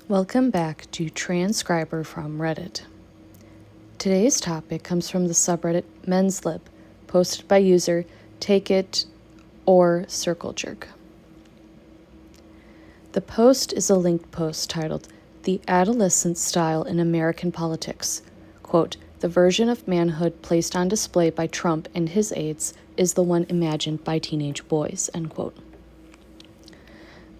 Welcome back to Transcriber from Reddit. Today's topic comes from the subreddit MensLib, posted by user Take It or Circle Jerk. The post is a linked post titled The Adolescent Style in American Politics. Quote, the version of manhood placed on display by Trump and his aides is the one imagined by teenage boys, end quote.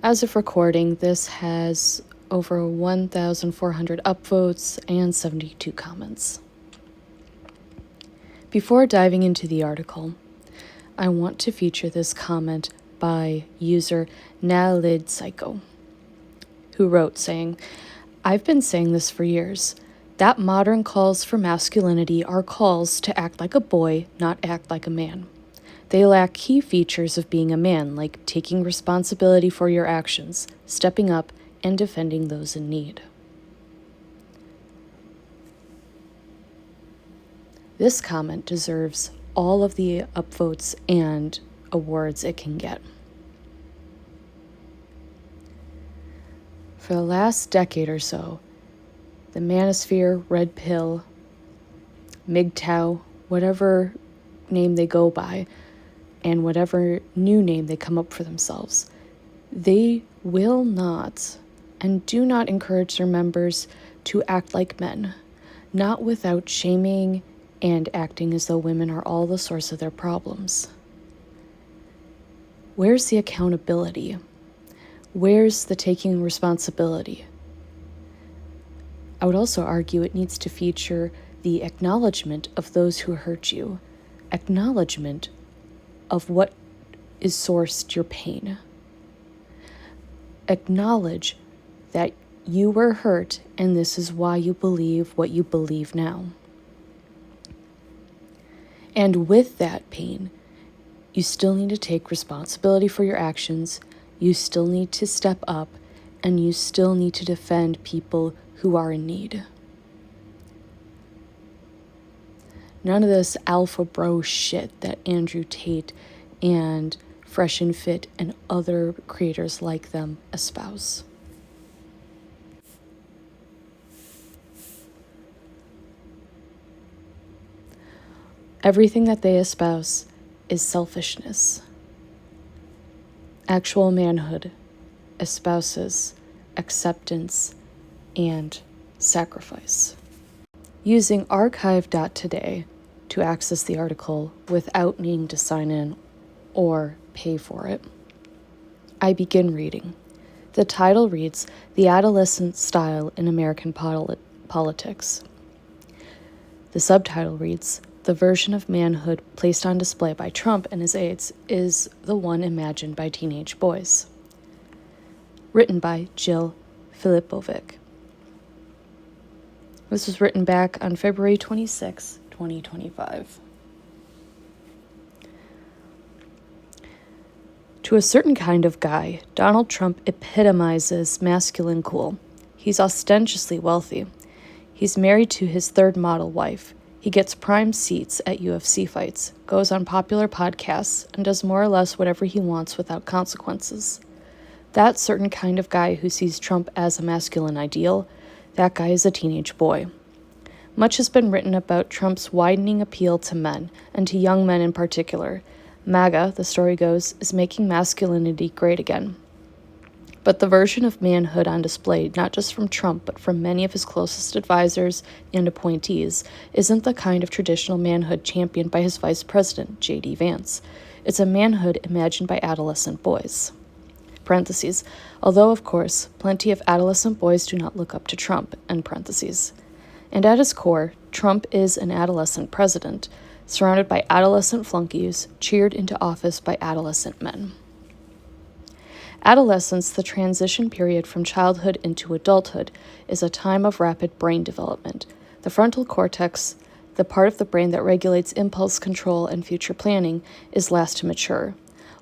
As of recording, this has over 1,400 upvotes and 72 comments. Before diving into the article, I want to feature this comment by user NalidPsycho, who wrote saying, I've been saying this for years, that modern calls for masculinity are calls to act like a boy, not act like a man. They lack key features of being a man, like taking responsibility for your actions, stepping up, and defending those in need. This comment deserves all of the upvotes and awards it can get. For the last decade or so, the manosphere, red pill, MGTOW, whatever name they go by, and whatever new name they come up for themselves, they will not and do not encourage their members to act like men, not without shaming and acting as though women are all the source of their problems. Where's the accountability? Where's the taking responsibility? I would also argue it needs to feature the acknowledgement of those who hurt you, acknowledgement of what is sourced your pain. Acknowledge that you were hurt and this is why you believe what you believe now. And with that pain, you still need to take responsibility for your actions, you still need to step up, and you still need to defend people who are in need. None of this alpha bro shit that Andrew Tate and Fresh and Fit and other creators like them espouse. Everything that they espouse is selfishness. Actual manhood espouses acceptance and sacrifice. Using archive.today to access the article without needing to sign in or pay for it, I begin reading. The title reads, The Adolescent Style in American Politics. The subtitle reads, The version of manhood placed on display by Trump and his aides is the one imagined by teenage boys. Written by Jill Filipovic. This was written back on February 26, 2025. To a certain kind of guy, Donald Trump epitomizes masculine cool. He's ostentatiously wealthy. He's married to his third model wife. He gets prime seats at UFC fights, goes on popular podcasts, and does more or less whatever he wants without consequences. That certain kind of guy who sees Trump as a masculine ideal, that guy is a teenage boy. Much has been written about Trump's widening appeal to men, and to young men in particular. MAGA, the story goes, is making masculinity great again. But the version of manhood on display, not just from Trump, but from many of his closest advisors and appointees, isn't the kind of traditional manhood championed by his vice president, J.D. Vance. It's a manhood imagined by adolescent boys. Parentheses, although, of course, plenty of adolescent boys do not look up to Trump, end parentheses. And at his core, Trump is an adolescent president, surrounded by adolescent flunkies, cheered into office by adolescent men. Adolescence, the transition period from childhood into adulthood, is a time of rapid brain development. The frontal cortex, the part of the brain that regulates impulse control and future planning, is last to mature.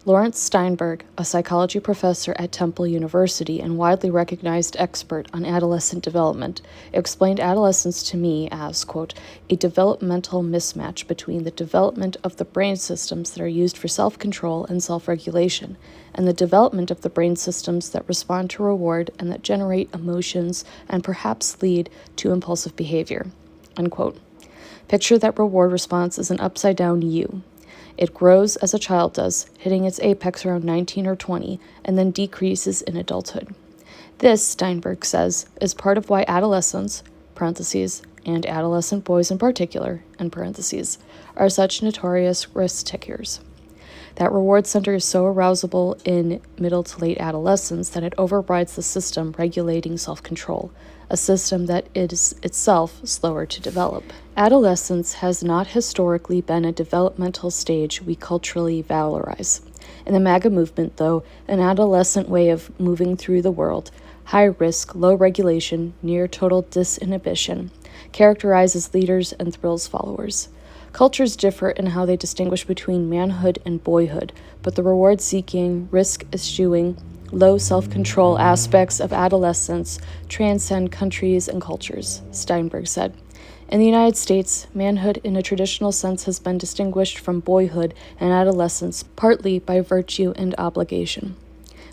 Lawrence Steinberg, a psychology professor at Temple University and widely recognized expert on adolescent development, explained adolescence to me as, quote, a developmental mismatch between the development of the brain systems that are used for self-control and self-regulation, and the development of the brain systems that respond to reward and that generate emotions and perhaps lead to impulsive behavior, unquote. Picture that reward response is an upside-down U. It grows as a child does, hitting its apex around 19 or 20, and then decreases in adulthood. This, Steinberg says, is part of why adolescents, parentheses, and adolescent boys in particular, in parentheses, are such notorious risk takers. That reward center is so arousable in middle to late adolescence that it overrides the system regulating self-control, a system that is itself slower to develop. Adolescence has not historically been a developmental stage we culturally valorize. In the MAGA movement, though, an adolescent way of moving through the world, high risk, low regulation, near total disinhibition, characterizes leaders and thrills followers. Cultures differ in how they distinguish between manhood and boyhood, but the reward-seeking, risk-eschewing, low self-control aspects of adolescence transcend countries and cultures, Steinberg said. In the United States, manhood in a traditional sense has been distinguished from boyhood and adolescence partly by virtue and obligation.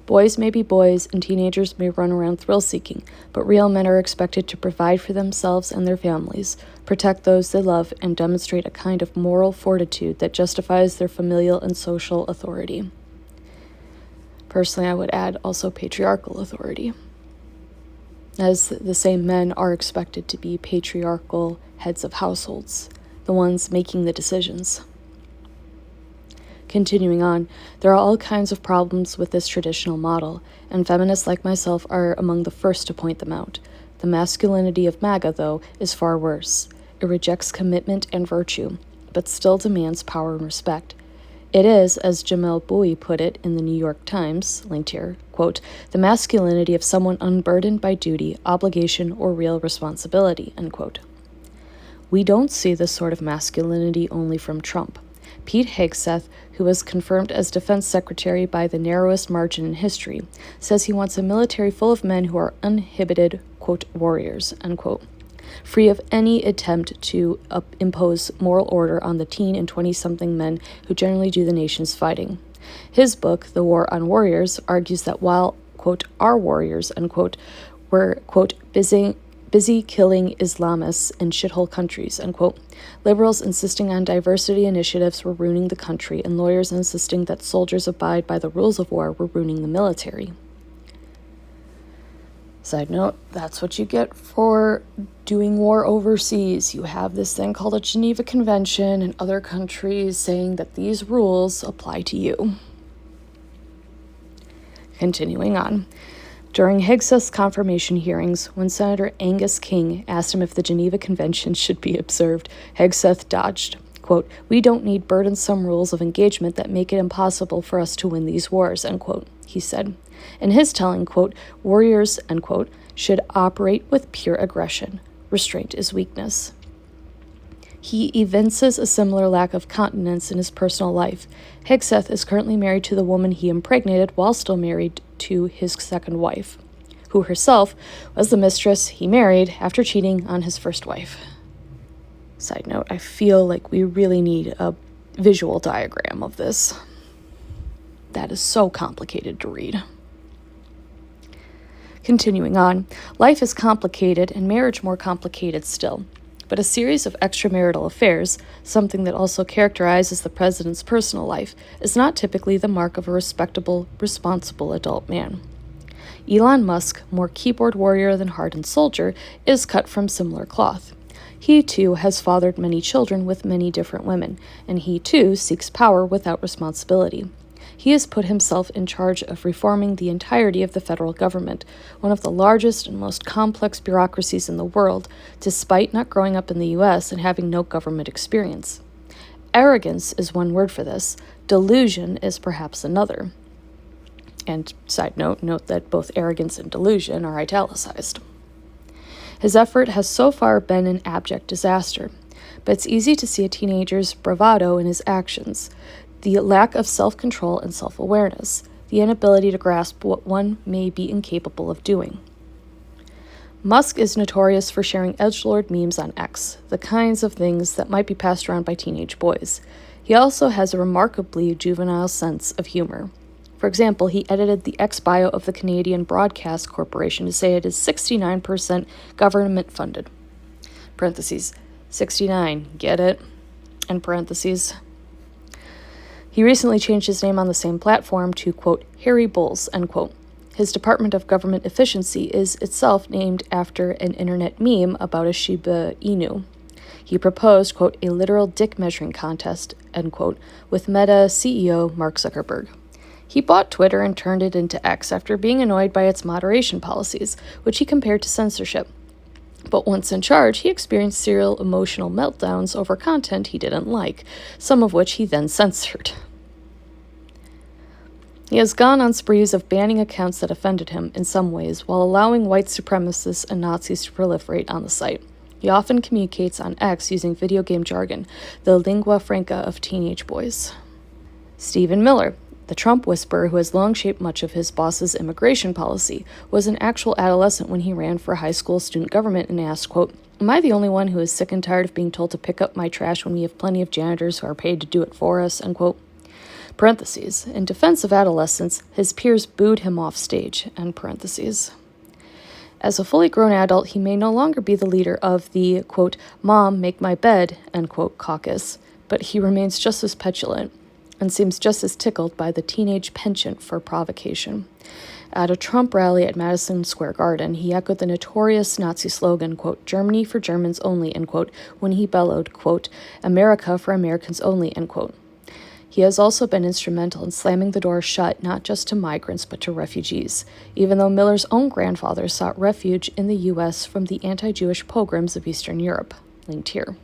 Boys may be boys and teenagers may run around thrill-seeking, but real men are expected to provide for themselves and their families, protect those they love, and demonstrate a kind of moral fortitude that justifies their familial and social authority. Personally, I would add also patriarchal authority, as the same men are expected to be patriarchal heads of households, the ones making the decisions. Continuing on, there are all kinds of problems with this traditional model, and feminists like myself are among the first to point them out. The masculinity of MAGA, though, is far worse. It rejects commitment and virtue, but still demands power and respect. It is, as Jamel Bouie put it in the New York Times, linked here, quote, the masculinity of someone unburdened by duty, obligation, or real responsibility, unquote. We don't see this sort of masculinity only from Trump. Pete Hegseth, who was confirmed as defense secretary by the narrowest margin in history, says he wants a military full of men who are uninhibited, quote, warriors, unquote, free of any attempt to impose moral order on the teen and 20-something men who generally do the nation's fighting. His book, The War on Warriors, argues that while, quote, our warriors, unquote, were, quote, busy killing Islamists in shithole countries, unquote, liberals insisting on diversity initiatives were ruining the country, and lawyers insisting that soldiers abide by the rules of war were ruining the military. Side note, that's what you get for doing war overseas. You have this thing called a Geneva Convention and other countries saying that these rules apply to you. Continuing on. During Hegseth's confirmation hearings, when Senator Angus King asked him if the Geneva Convention should be observed, Hegseth dodged. Quote, we don't need burdensome rules of engagement that make it impossible for us to win these wars, unquote, he said. In his telling, quote, warriors, unquote, should operate with pure aggression. Restraint is weakness. He evinces a similar lack of continence in his personal life. Hegseth is currently married to the woman he impregnated while still married to his second wife, who herself was the mistress he married after cheating on his first wife. Side note, I feel like we really need a visual diagram of this. That is so complicated to read. Continuing on, life is complicated and marriage more complicated still. But a series of extramarital affairs, something that also characterizes the president's personal life, is not typically the mark of a respectable, responsible adult man. Elon Musk, more keyboard warrior than hardened soldier, is cut from similar cloth. He, too, has fathered many children with many different women, and he, too, seeks power without responsibility. He has put himself in charge of reforming the entirety of the federal government, one of the largest and most complex bureaucracies in the world, despite not growing up in the U.S. and having no government experience. Arrogance is one word for this. Delusion is perhaps another. And side note, note that both arrogance and delusion are italicized. His effort has so far been an abject disaster, but it's easy to see a teenager's bravado in his actions. the lack of self-control and self-awareness, the inability to grasp what one may be incapable of doing. Musk is notorious for sharing edgelord memes on X, the kinds of things that might be passed around by teenage boys. He also has a remarkably juvenile sense of humor. For example, he edited the X bio of the Canadian Broadcast Corporation to say it is 69% government-funded. Parentheses, 69, get it? End parentheses. He recently changed his name on the same platform to, quote, Harry Bowles, end quote. His Department of Government Efficiency is itself named after an internet meme about a Shiba Inu. He proposed, quote, a literal dick measuring contest, end quote, with Meta CEO Mark Zuckerberg. He bought Twitter and turned it into X after being annoyed by its moderation policies, which he compared to censorship. But once in charge, he experienced serial emotional meltdowns over content he didn't like, some of which he then censored. He has gone on sprees of banning accounts that offended him in some ways, while allowing white supremacists and Nazis to proliferate on the site. He often communicates on X using video game jargon, the lingua franca of teenage boys. Stephen Miller, the Trump whisperer who has long shaped much of his boss's immigration policy, was an actual adolescent when he ran for high school student government and asked, quote, am I the only one who is sick and tired of being told to pick up my trash when we have plenty of janitors who are paid to do it for us, end quote. Parentheses, in defense of adolescence, his peers booed him off stage, end parentheses. As a fully grown adult, he may no longer be the leader of the, quote, Mom, make my bed, end quote, caucus, but he remains just as petulant and seems just as tickled by the teenage penchant for provocation. At a Trump rally at Madison Square Garden, he echoed the notorious Nazi slogan, quote, Germany for Germans only, end quote, when he bellowed, quote, America for Americans only, end quote. He has also been instrumental in slamming the door shut not just to migrants but to refugees, even though Miller's own grandfather sought refuge in the U.S. from the anti-Jewish pogroms of Eastern Europe, linked here.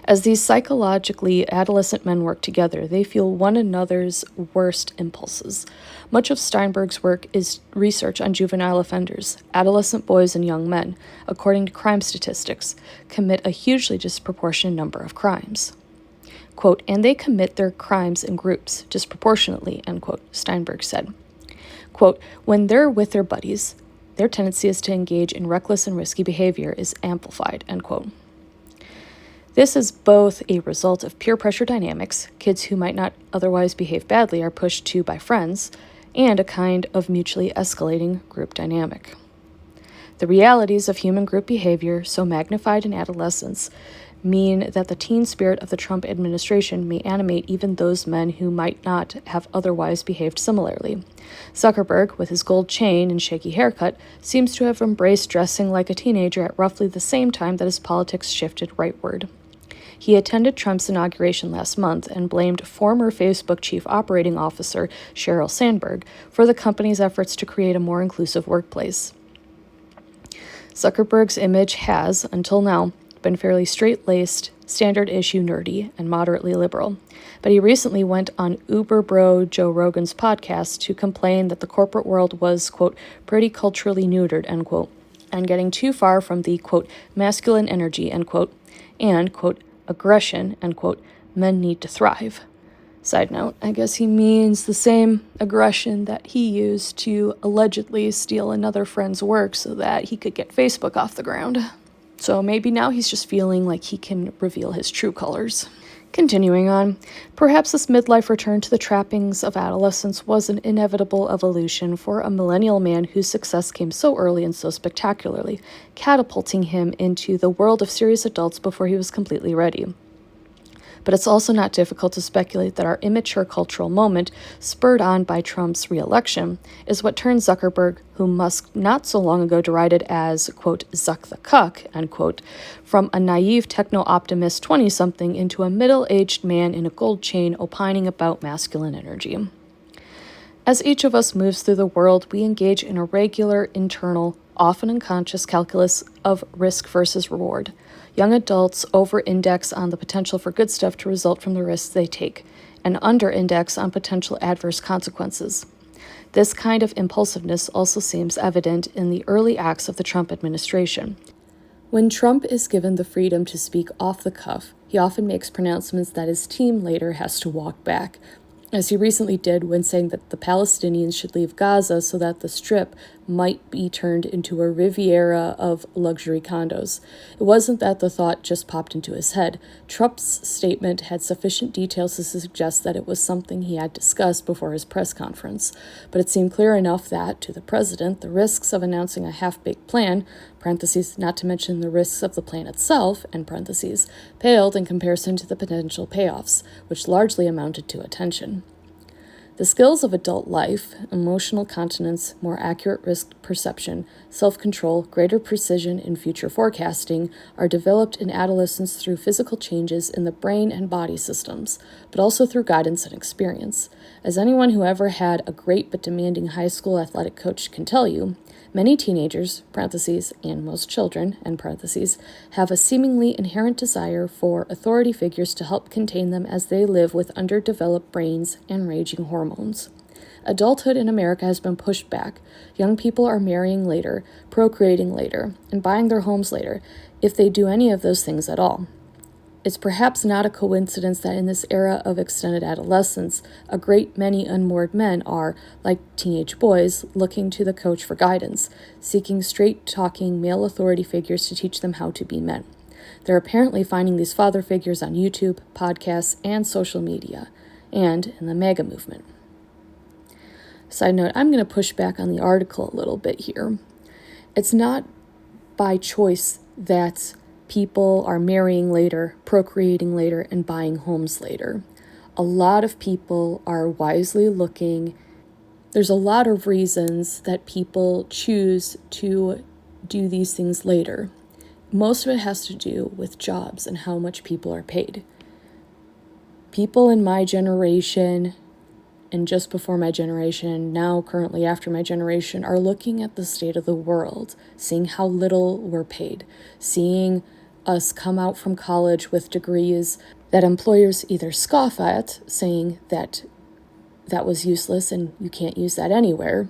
As these psychologically adolescent men work together, they feel one another's worst impulses. Much of Steinberg's work is research on juvenile offenders. Adolescent boys and young men, according to crime statistics, commit a hugely disproportionate number of crimes. Quote, and they commit their crimes in groups, disproportionately, end quote, Steinberg said. Quote, when they're with their buddies, their tendency is to engage in reckless and risky behavior is amplified, end quote. This is both a result of peer pressure dynamics, kids who might not otherwise behave badly are pushed to by friends, and a kind of mutually escalating group dynamic. The realities of human group behavior, so magnified in adolescence, mean that the teen spirit of the Trump administration may animate even those men who might not have otherwise behaved similarly. Zuckerberg, with his gold chain and shaky haircut, seems to have embraced dressing like a teenager at roughly the same time that his politics shifted rightward. He attended Trump's inauguration last month and blamed former Facebook chief operating officer Sheryl Sandberg for the company's efforts to create a more inclusive workplace. Zuckerberg's image has, until now, been fairly straight-laced, standard-issue nerdy, and moderately liberal. But he recently went on Uber bro Joe Rogan's podcast to complain that the corporate world was, quote, pretty culturally neutered, end quote, and getting too far from the, quote, masculine energy, end quote, and, quote, aggression, end quote, men need to thrive. Side note, I guess he means the same aggression that he used to allegedly steal another friend's work so that he could get Facebook off the ground. So maybe now he's just feeling like he can reveal his true colors. Continuing on, perhaps this midlife return to the trappings of adolescence was an inevitable evolution for a millennial man whose success came so early and so spectacularly, catapulting him into the world of serious adults before he was completely ready. But it's also not difficult to speculate that our immature cultural moment, spurred on by Trump's re-election, is what turned Zuckerberg, whom Musk not so long ago derided as, quote, Zuck the cuck, end quote, from a naive techno-optimist 20-something into a middle-aged man in a gold chain opining about masculine energy. As each of us moves through the world, we engage in a regular, internal, often unconscious calculus of risk versus reward. Young adults over-index on the potential for good stuff to result from the risks they take, and under-index on potential adverse consequences. This kind of impulsiveness also seems evident in the early acts of the Trump administration. When Trump is given the freedom to speak off the cuff, He often makes pronouncements that his team later has to walk back, as he recently did when saying that the Palestinians should leave Gaza so that the Strip might be turned into a riviera of luxury condos. It wasn't that the thought just popped into his head. Trump's statement had sufficient details to suggest that it was something he had discussed before his press conference, but it seemed clear enough that, to the president, the risks of announcing a half-baked plan, parentheses, not to mention the risks of the plan itself, end parentheses, paled in comparison to the potential payoffs, which largely amounted to attention. The skills of adult life, emotional continence, more accurate risk perception, self-control, greater precision in future forecasting, are developed in adolescence through physical changes in the brain and body systems, but also through guidance and experience. As anyone who ever had a great but demanding high school athletic coach can tell you, many teenagers, parentheses, and most children, end parentheses, have a seemingly inherent desire for authority figures to help contain them as they live with underdeveloped brains and raging hormones. Adulthood in America has been pushed back. Young people are marrying later, procreating later, and buying their homes later, if they do any of those things at all. It's perhaps not a coincidence that in this era of extended adolescence, a great many unmoored men are, like teenage boys, looking to the coach for guidance, seeking straight-talking male authority figures to teach them how to be men. They're apparently finding these father figures on YouTube, podcasts, and social media, and in the MAGA movement. Side note, I'm going to push back on the article a little bit here. It's not by choice that people are marrying later, procreating later, and buying homes later. A lot of people are wisely looking. There's a lot of reasons that people choose to do these things later. Most of it has to do with jobs and how much people are paid. People in my generation and just before my generation, now currently after my generation, are looking at the state of the world, seeing how little we're paid, seeing us come out from college with degrees that employers either scoff at, saying that that was useless and you can't use that anywhere,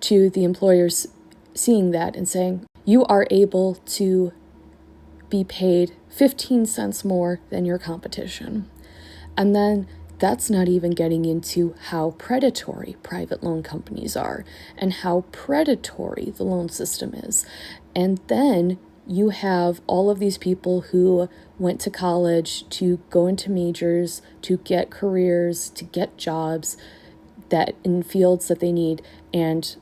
to the employers seeing that and saying, you are able to be paid 15 cents more than your competition. And then that's not even getting into how predatory private loan companies are and how predatory the loan system is. And then you have all of these people who went to college to go into majors, to get careers, to get jobs that in fields that they need. And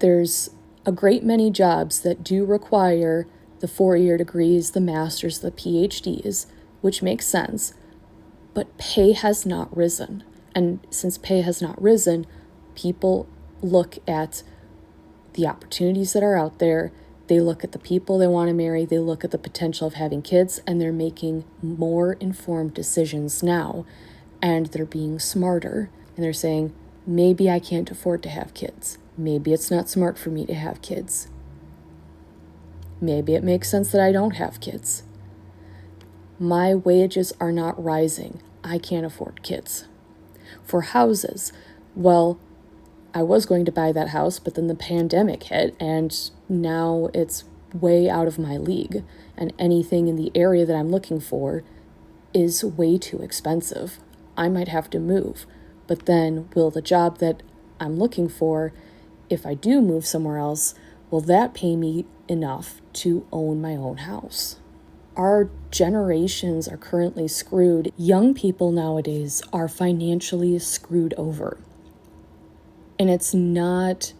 there's a great many jobs that do require the 4-year degrees, the masters, the PhDs, which makes sense. But pay has not risen. And since pay has not risen, people look at the opportunities that are out there. They look at the people they want to marry. They look at the potential of having kids, and they're making more informed decisions now. And they're being smarter. And they're saying, maybe I can't afford to have kids. Maybe it's not smart for me to have kids. Maybe it makes sense that I don't have kids. My wages are not rising. I can't afford kids. For houses, well, I was going to buy that house, but then the pandemic hit, and now it's way out of my league, and anything in the area that I'm looking for is way too expensive. I might have to move, but then will the job that I'm looking for, if I do move somewhere else, will that pay me enough to own my own house? Our generations are currently screwed. Young people nowadays are financially screwed over. And it's not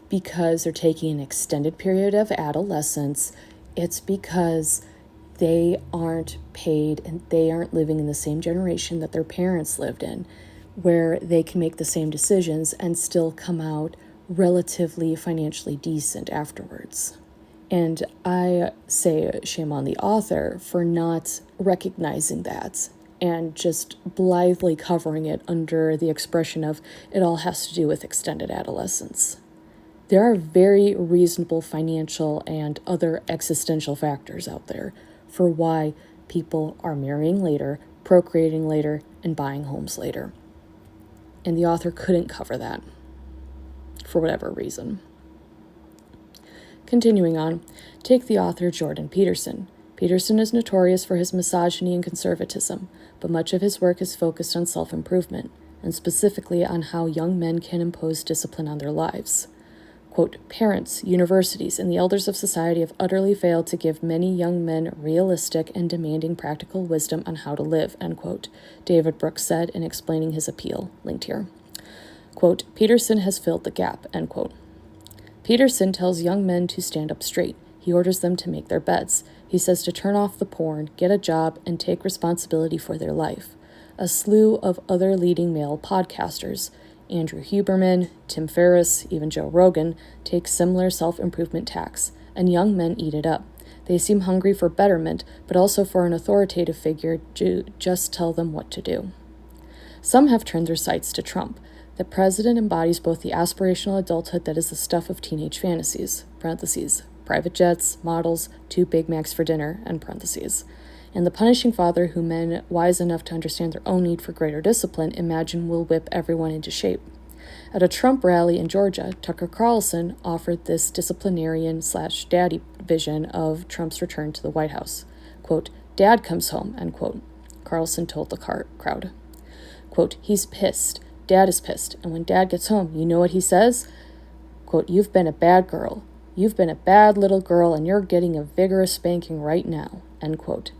because they're taking an extended period of adolescence. It's because they aren't paid and they aren't living in the same generation that their parents lived in, where they can make the same decisions and still come out relatively financially decent afterwards. And I say shame on the author for not recognizing that and just blithely covering it under the expression of it all has to do with extended adolescence. There are very reasonable financial and other existential factors out there for why people are marrying later, procreating later, and buying homes later. And the author couldn't cover that for whatever reason. Continuing on, take the author Jordan Peterson. Peterson is notorious for his misogyny and conservatism, but much of his work is focused on self-improvement, and specifically on how young men can impose discipline on their lives. Quote, parents, universities, and the elders of society have utterly failed to give many young men realistic and demanding practical wisdom on how to live, end quote, David Brooks said in explaining his appeal, linked here. Quote, Peterson has filled the gap, end quote. Peterson tells young men to stand up straight. He orders them to make their beds. He says to turn off the porn, get a job, and take responsibility for their life. A slew of other leading male podcasters, Andrew Huberman, Tim Ferriss, even Joe Rogan, take similar self-improvement tacks, and young men eat it up. They seem hungry for betterment, but also for an authoritative figure to just tell them what to do. Some have turned their sights to Trump. The president embodies both the aspirational adulthood that is the stuff of teenage fantasies, parentheses, private jets, models, 2 Big Macs for dinner, end parentheses, and the punishing father who men wise enough to understand their own need for greater discipline imagine will whip everyone into shape. At a Trump rally in Georgia, Tucker Carlson offered this disciplinarian/daddy vision of Trump's return to the White House. Quote, Dad comes home, end quote, Carlson told the crowd. Quote, he's pissed. Dad is pissed. And when Dad gets home, you know what he says? Quote, you've been a bad girl. You've been a bad little girl, and you're getting a vigorous spanking right now, end quote.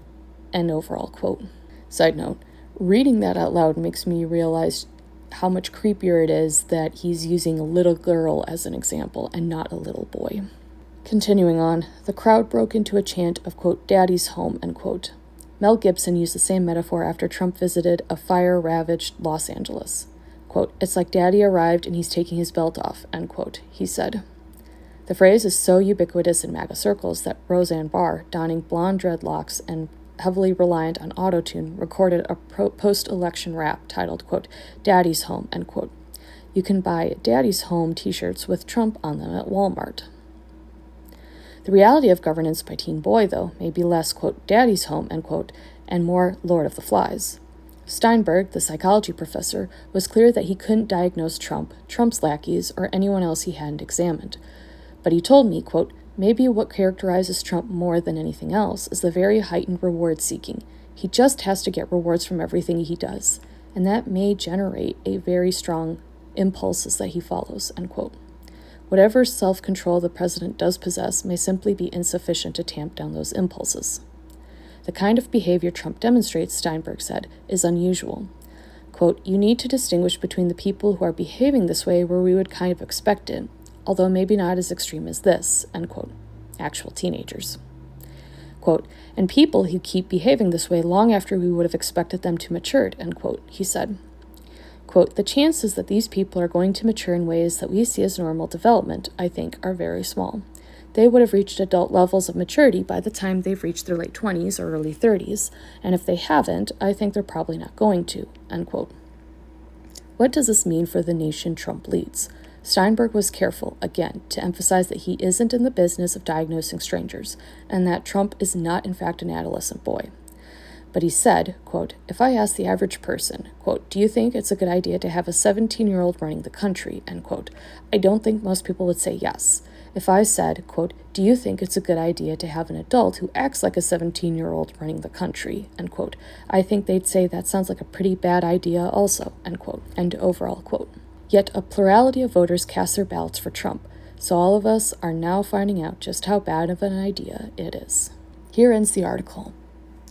End overall quote. Side note, reading that out loud makes me realize how much creepier it is that he's using a little girl as an example and not a little boy. Continuing on, the crowd broke into a chant of, quote, Daddy's home, end quote. Mel Gibson used the same metaphor after Trump visited a fire-ravaged Los Angeles. Quote, it's like Daddy arrived and he's taking his belt off, end quote, he said. The phrase is so ubiquitous in MAGA circles that Roseanne Barr, donning blonde dreadlocks and heavily reliant on autotune, recorded a post-election rap titled, quote, Daddy's Home, end quote. You can buy Daddy's Home t-shirts with Trump on them at Walmart. The reality of governance by Teen Boy, though, may be less, quote, Daddy's Home, end quote, and more Lord of the Flies. Steinberg, the psychology professor, was clear that he couldn't diagnose Trump, Trump's lackeys, or anyone else he hadn't examined. But he told me, quote, maybe what characterizes Trump more than anything else is the very heightened reward-seeking. He just has to get rewards from everything he does, and that may generate a very strong impulses that he follows, end quote. Whatever self-control the president does possess may simply be insufficient to tamp down those impulses. The kind of behavior Trump demonstrates, Steinberg said, is unusual. Quote, you need to distinguish between the people who are behaving this way where we would kind of expect it, although maybe not as extreme as this, end quote, actual teenagers. Quote, and people who keep behaving this way long after we would have expected them to mature, end quote, he said. Quote, the chances that these people are going to mature in ways that we see as normal development, I think, are very small. They would have reached adult levels of maturity by the time they've reached their late 20s or early 30s, and if they haven't, I think they're probably not going to, end quote. What does this mean for the nation Trump leads? Steinberg was careful, again, to emphasize that he isn't in the business of diagnosing strangers, and that Trump is not, in fact, an adolescent boy. But he said, quote, if I ask the average person, quote, do you think it's a good idea to have a 17-year-old running the country, end quote, I don't think most people would say yes. If I said, quote, do you think it's a good idea to have an adult who acts like a 17-year-old running the country, end quote, I think they'd say that sounds like a pretty bad idea also, end quote, end overall quote. Yet a plurality of voters cast their ballots for Trump, so all of us are now finding out just how bad of an idea it is. Here ends the article.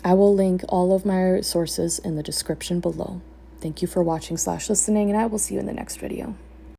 I will link all of my sources in the description below. Thank you for watching/listening, and I will see you in the next video.